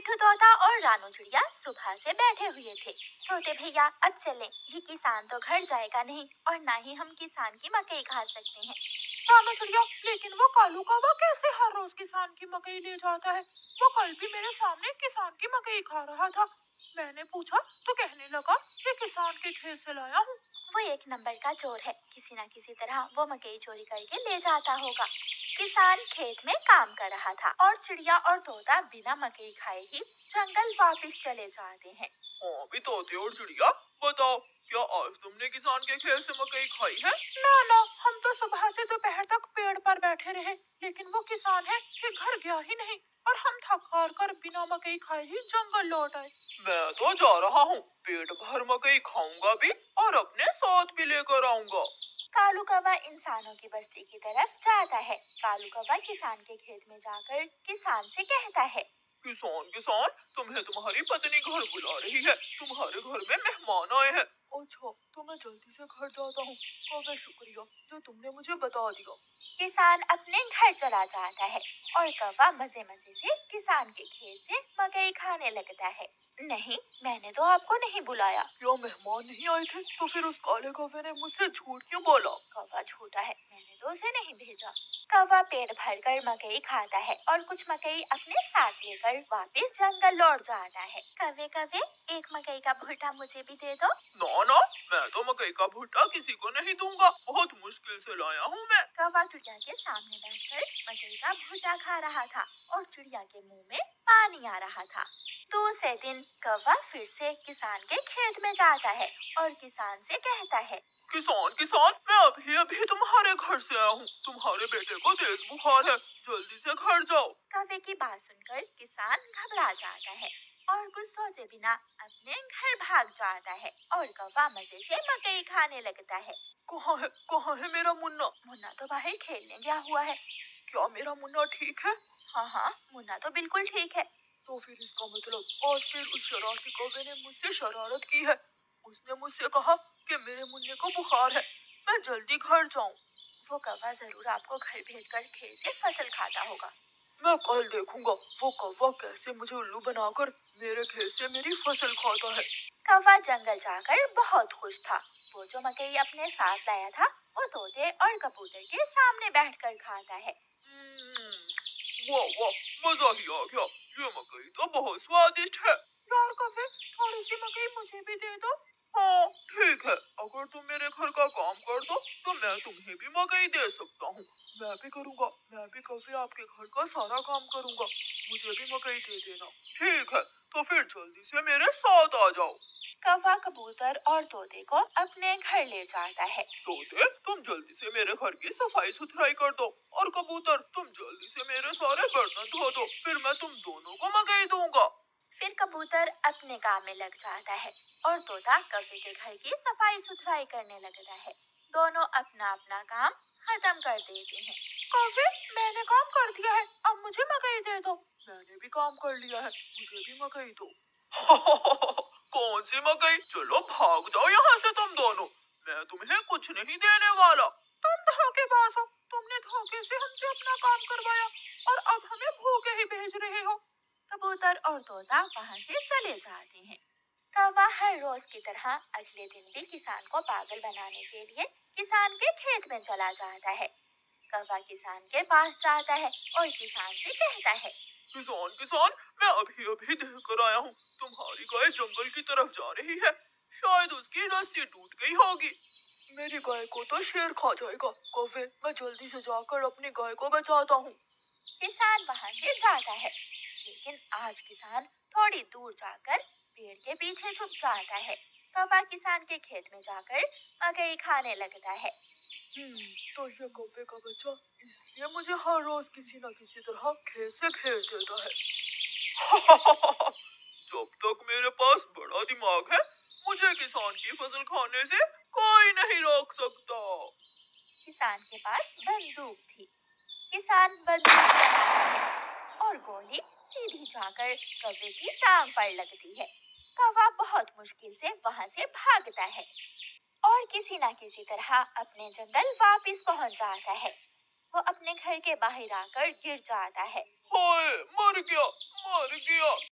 मिठू तोता और रानू चिड़िया सुबह से बैठे हुए थे। तोते भैया अब चलें, ये किसान तो घर जाएगा नहीं और ना ही हम किसान की मकई खा सकते हैं। रानू चिड़िया, लेकिन वो कालू कौवा कैसे हर रोज किसान की मकई ले जाता है? वो कल भी मेरे सामने किसान की मकई खा रहा था। मैंने पूछा तो कहने लगा ये किसान के खेत से लाया हूँ। वो एक नंबर का चोर है, किसी न किसी तरह वो मकई चोरी करके ले जाता होगा। किसान खेत में काम कर रहा था और चिड़िया और तोता बिना मकई खाए ही जंगल वापस चले जाते हैं। हाँ भी तोते और चिड़िया, बताओ क्या आज तुमने किसान के खेत से मकई खाई है? ना, हम तो सुबह से दोपहर तक पेड़ पर बैठे रहे, लेकिन वो किसान है कि घर गया ही नहीं और हम थक हार कर बिना मकई खाए ही जंगल लौट आए। मैं तो जा रहा हूँ, पेट भर मकई खाऊंगा भी और अपने साथ भी लेकर आऊंगा। कालू कौवा इंसानों की बस्ती की तरफ जाता है। कालू कौवा किसान के खेत में जाकर किसान से कहता है, किसान, तुम्हें तुम्हारी पत्नी घर बुला रही है, तुम्हारे घर में मेहमान आए हैं। अच्छा, तो मैं जल्दी से घर जाता हूँ। काफी शुक्रिया जो तुमने मुझे बता दिया। किसान अपने घर चला जाता है और कौवा मजे मजे से किसान के खेत से मकई खाने लगता है। नहीं, मैंने तो आपको नहीं बुलाया। क्यों मेहमान नहीं आए थे? तो फिर उस काले कौवे ने मुझसे झूठ क्यों बोला? कौवा झूठा है, मैंने तो उसे नहीं भेजा। कौवा पेट भरकर मकई खाता है और कुछ मकई अपने साथ लेकर वापस जंगल लौट जाता है। कौवे कौवे, एक मकई का भुट्टा मुझे भी दे दो। ना, मैं तो मकई का भुट्टा किसी को नहीं दूंगा, बहुत मुश्किल से लाया हूँ मैं। कौवा चिड़िया के सामने बैठकर मकई का भुट्टा खा रहा था और चिड़िया के मुंह में पानी आ रहा था। दूसरे दिन कौवा फिर से किसान के खेत में जाता है और किसान से कहता है, किसान, मैं अभी तुम्हारे घर से आया हूँ, तुम्हारे बेटे को तेज बुखार है, जल्दी से घर जाओ। कौवे की बात सुनकर किसान घबरा जाता है और कुछ सोचे बिना अपने घर भाग जाता है और कौवा मजे से मकई खाने लगता है। कहाँ है मेरा मुन्ना? मुन्ना तो बाहर खेलने गया हुआ है। क्या मेरा मुन्ना ठीक है? हाँ, मुन्ना तो बिल्कुल ठीक है। तो फिर इसका मतलब आज फिर उस शरारती कौवे ने मुझसे शरारत की है। उसने मुझसे कहा कि मेरे मुन्ने को बुखार है, मैं जल्दी घर जाऊं। वो कौवा जरूर आपको घर भेजकर खेत से फसल खाता होगा। मैं कल देखूंगा वो कौवा कैसे मुझे उल्लू बनाकर मेरे खेत से मेरी फसल खाता है। कौवा जंगल जाकर बहुत खुश था। वो जो मकई अपने साथ लाया था वो तोते और कबूतर के सामने बैठकर खाता है। वाह, मजा ही आ गया, ये मकई तो बहुत स्वादिष्ट है। यार कौवे, थोड़ी सी मकई मुझे भी दे दो। हाँ ठीक है, अगर तुम मेरे घर का काम कर दो तो मैं तुम्हें भी मकई दे सकता हूँ। मैं भी करूँगा, मैं भी कभी आपके घर का सारा काम करूँगा, मुझे भी मकई दे देना। ठीक है, तो फिर जल्दी से मेरे साथ आ जाओ। कौवा कबूतर और तोते को अपने घर ले जाता है। तोते, तुम जल्दी से मेरे घर की सफाई सुथराई कर दो और कबूतर तुम जल्दी से मेरे सारे बर्तन धो दो, फिर मैं तुम दोनों को मकई दूंगा। फिर कबूतर अपने काम में लग जाता है और तोता कौवे के घर की सफाई सुथराई करने लगता है। दोनों अपना अपना काम खत्म कर देते हैं। कौवे, मैंने काम कर दिया है, अब मुझे मकई दे दो। मैंने भी काम कर लिया है, मुझे भी मकई दो। कौन सी मकई? चलो भाग जाओ यहाँ से तुम दोनों, मैं तुम्हें कुछ नहीं देने वाला। तुम धोखेबाज हो, तुमने धोखे से हमसे अपना काम करवाया और अब हमें भूखे ही भेज रहे हो। कबूतर और तोता वहाँ से चले जाते हैं। कौवा हर रोज की तरह अगले दिन भी किसान को पागल बनाने के लिए किसान के खेत में चला जाता है। कौवा किसान के पास जाता है और किसान से कहता है, किसान, मैं अभी देख कर आया हूँ, तुम्हारी गाय जंगल की तरफ जा रही है, शायद उसकी रस्सी टूट गई होगी। मेरी गाय को तो शेर खा जाएगा। कौवे, मैं जल्दी से जाकर अपनी गाय को बचाता हूँ। किसान वहाँ से जाता है, लेकिन आज किसान थोड़ी दूर जाकर पेड़ के पीछे छुप जाता है। कौवा किसान के खेत में जाकर मकई खाने लगता है। तो ये कौवे का बच्चा इसलिए मुझे हर रोज किसी न किसी तरह खेत से भेज देता है। जब तक मेरे पास बड़ा दिमाग है, मुझे किसान की फसल खाने से कोई नहीं रोक सकता। किसान के पास बंदूक थी। किसान बंदूक चलाता है और गोली सीधी जाकर कौवे की टांग पर लगती है। कौवा बहुत मुश्किल से वहाँ से भागता है और किसी न किसी तरह अपने जंगल वापस पहुँच जाता है। वो अपने घर के बाहर आकर गिर जाता है। हाय, मर गया।